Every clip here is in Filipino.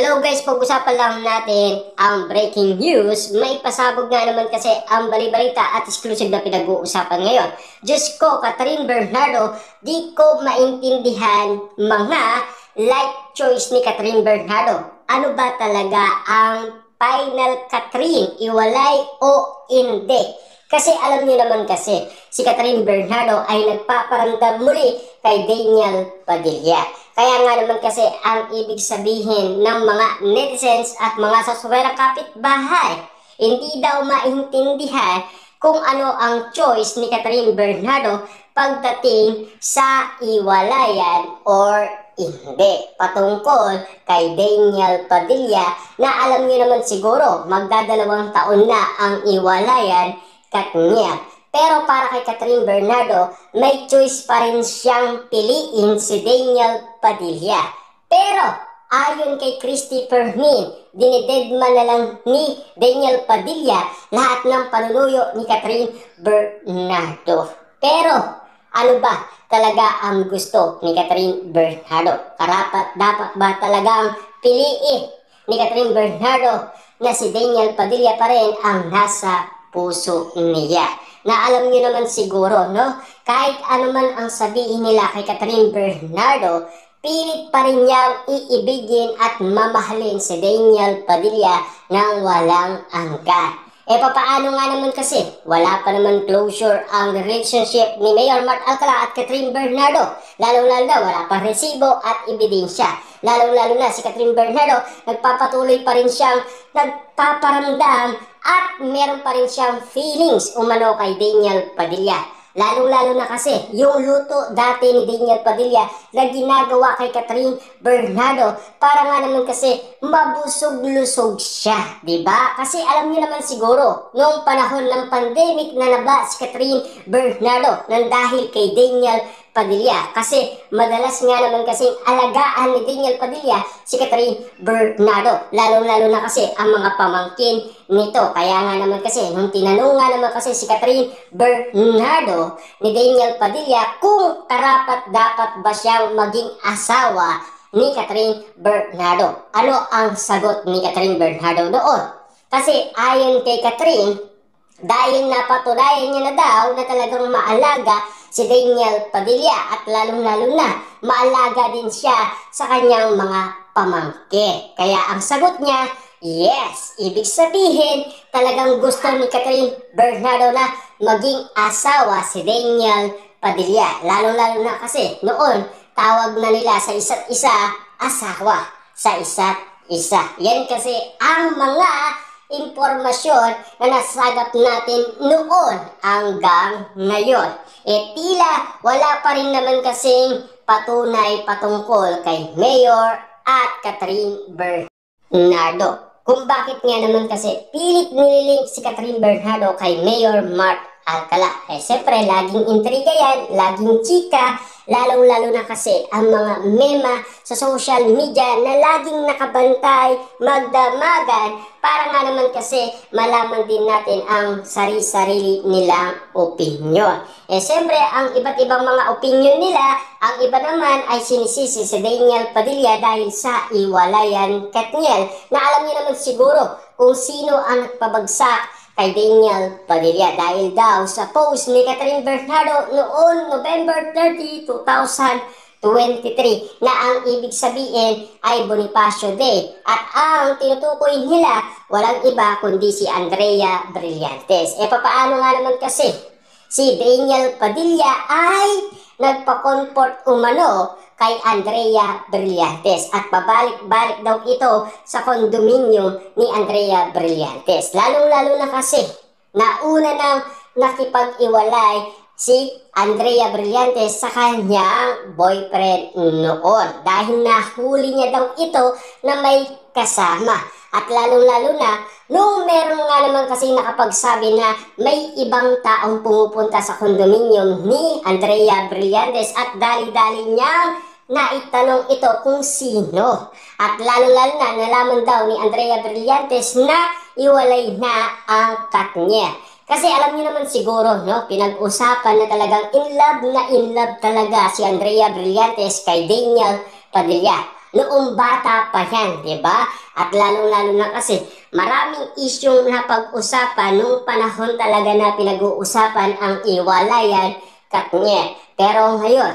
Hello guys, pag-usapan lang natin ang breaking news. May pasabog nga naman kasi ang balibalita at exclusive na pinag-uusapan ngayon. Diyos ko, Catherine Bernardo, di ko maintindihan mga life choice ni Catherine Bernardo. Ano ba talaga ang final Catherine? Iwalay o hindi? Kasi alam niyo naman kasi, si Catherine Bernardo ay nagpaparamdam muli kay Daniel Padilla. Kaya nga naman kasi ang ibig sabihin ng mga netizens at mga saswerang kapitbahay, hindi daw maintindihan kung ano ang choice ni Catherine Bernardo pagdating sa iwalayan or hindi. Patungkol kay Daniel Padilla na alam niyo naman siguro magdadalawang taon na ang iwalayan kanya. Pero para kay Catherine Bernardo, may choice pa rin siyang piliin si Daniel Padilla. Pero ayon kay Christy Fermin, dinidedma na lang ni Daniel Padilla lahat ng panunuyo ni Catherine Bernardo. Pero ano ba talaga ang gusto ni Catherine Bernardo? Karapat dapat ba talagang piliin ni Catherine Bernardo na si Daniel Padilla pa rin ang nasa puso niya? Na alam niyo naman siguro, no? Kahit ano man ang sabihin nila kay Catherine Bernardo, pilit pa rin niyang iibigin at mamahalin si Daniel Padilla ng walang angka. Papaano nga naman kasi? Wala pa naman closure ang relationship ni Mayor Mart Alcala at Catherine Bernardo. Lalong-lalo na wala pa resibo at ebidensya. Lalong-lalo na si Catherine Bernardo, nagpapatuloy pa rin siyang nagpaparamdam at meron pa rin siyang feelings umano kay Daniel Padilla. Lalong-lalo na kasi yung luto dati ni Daniel Padilla na ginagawa kay Catherine Bernardo para nga naman kasi mabusog-lusog siya, diba? Kasi alam niyo naman siguro, noong panahon ng pandemic na naba si Catherine Bernardo nang dahil kay Daniel Padilla. Kasi madalas nga naman kasing alagaan ni Daniel Padilla si Catherine Bernardo. Lalong-lalo na kasi ang mga pamangkin nito. Kaya nga naman kasi, nung tinanong nga naman kasi si Catherine Bernardo ni Daniel Padilla kung karapat dapat ba siyang maging asawa ni Catherine Bernardo. Ano ang sagot ni Catherine Bernardo doon? Kasi ayon kay Catherine, dahil napatunayan niya na daw na talagang maalaga si Daniel Padilla at lalong-lalo na maalaga din siya sa kanyang mga pamangkin. Kaya ang sagot niya, yes, ibig sabihin talagang gusto ni Catherine Bernardo na maging asawa si Daniel Padilla. Lalong-lalo na kasi noon tawag na nila sa isa't isa asawa sa isa't isa. Yan kasi ang mga impormasyon na nasagap natin noon hanggang ngayon. Tila wala pa rin naman kasing patunay patungkol kay Mayor at Catherine Bernardo. Kung bakit nga naman kasi pilit nililink si Catherine Bernardo kay Mayor Mart Alcala. Siyempre, laging intriga yan, laging chika, lalong-lalo na kasi ang mga mema sa social media na laging nakabantay, magdamagan, para nga naman kasi malaman din natin ang sarili-sarili nilang opinyon. Siyempre, ang iba't ibang mga opinyon nila, ang iba naman ay sinisisi si Daniel Padilla dahil sa iwalayan Katniel, na alam niyo naman siguro kung sino ang nagpabagsak kay Daniel Padilla dahil daw sa post ni Catherine Bernardo noon November 30, 2023 na ang ibig sabihin ay Bonifacio Day at ang tinutukoy nila walang iba kundi si Andrea Brillantes. Papaano nga naman kasi si Daniel Padilla ay nagpa-comfort umano kay Andrea Brillantes at pabalik-balik daw ito sa condominium ni Andrea Brillantes. Lalong-lalo na kasi nauna nang nakipag-iwalay si Andrea Brillantes sa kanyang boyfriend noon dahil nahuli niya daw ito na may kasama. At lalong-lalo na nung meron nga naman kasi nakapagsabi na may ibang taong pumupunta sa condominium ni Andrea Brillantes at dali-dali niyang naitanong ito kung sino. At lalo-lalo na nalaman daw ni Andrea Brillantes na iwalay na ang Katniel. Kasi alam niyo naman siguro, no, pinag-usapan na talagang in love talaga si Andrea Brillantes kay Daniel Padilla. noong bata pa yan, di ba? At lalong-lalo na kasi maraming isyong napag-usapan nung panahon talaga na pinag-uusapan ang iwalayan, Katniel. Pero ngayon,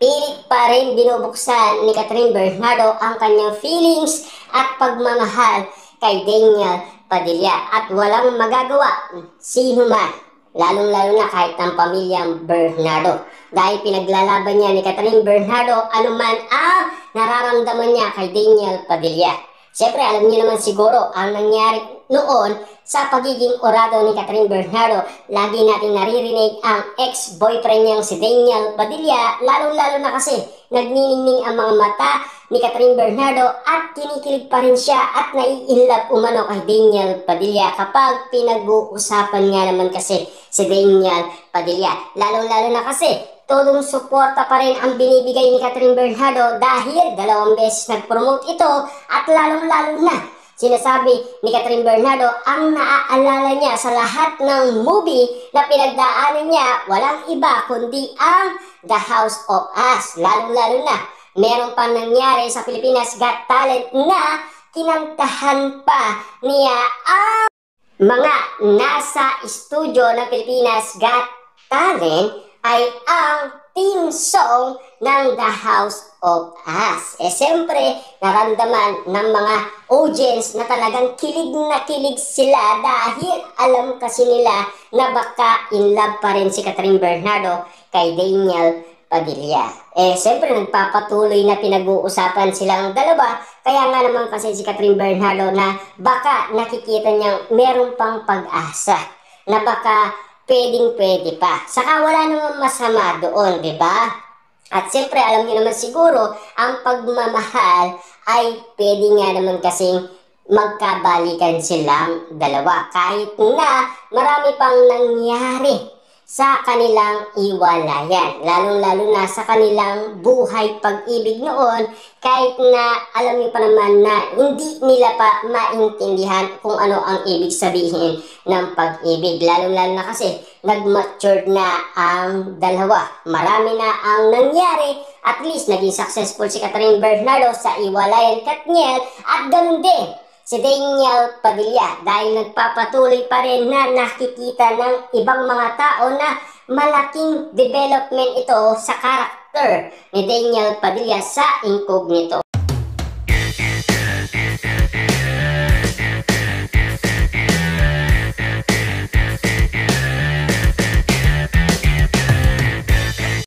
pilit pa rin binubuksan ni Catherine Bernardo ang kanyang feelings at pagmamahal kay Daniel Padilla at walang magagawa sino man, lalong-lalo na kahit ang pamilyang Bernardo. Dahil pinaglalaban niya ni Catherine Bernardo anuman ang nararamdaman niya kay Daniel Padilla. Siyempre, alam niyo naman siguro ang nangyari noon sa pagiging orado ni Catherine Bernardo. Lagi nating naririnig ang ex-boyfriend niyang si Daniel Padilla, lalong-lalo na kasi nagniningning ang mga mata ni Catherine Bernardo at kinikilig pa rin siya at nai-inlove umano kay Daniel Padilla kapag pinag-uusapan nga naman kasi si Daniel Padilla. Lalong-lalo na kasi todong suporta pa rin ang binibigay ni Catherine Bernardo dahil 2 beses nag-promote ito at lalong-lalo na sinasabi ni Catherine Bernardo ang naaalala niya sa lahat ng movie na pinagdaanan niya walang iba kundi ang The House of Us. Lalong-lalo na meron pang nangyari sa Pilipinas Got Talent na kinantahan pa niya ang mga nasa studio ng Pilipinas Got Talent ay ang theme song ng The House of Us. Siyempre, naramdaman ng mga audience na talagang kilig na kilig sila dahil alam kasi nila na baka in love pa rin si Catherine Bernardo kay Daniel Padilla. Siyempre, nagpapatuloy na pinag-uusapan silang dalawa. Kaya nga naman kasi si Catherine Bernardo na baka nakikita niyang meron pang pag-asa na baka pwedeng-pwede pa. Saka wala namang masama doon, di ba? At siyempre, alam niyo naman siguro, ang pagmamahal ay pwede nga naman kasing magkabalikan silang dalawa. Kahit na marami pang nangyari sa kanilang iwalayan. Lalong-lalo na sa kanilang buhay pag-ibig noon, kahit na alam niyo pa naman na hindi nila pa maintindihan kung ano ang ibig sabihin ng pag-ibig. Lalong-lalo na kasi nag-matured na ang dalawa. Marami na ang nangyari. At least naging successful si Catherine Bernardo sa iwalayan, Katniel, at ganun din si Daniel Padilla dahil nagpapatuloy pa rin na nakikita ng ibang mga tao na malaking development ito sa karakter ni Daniel Padilla sa Incognito.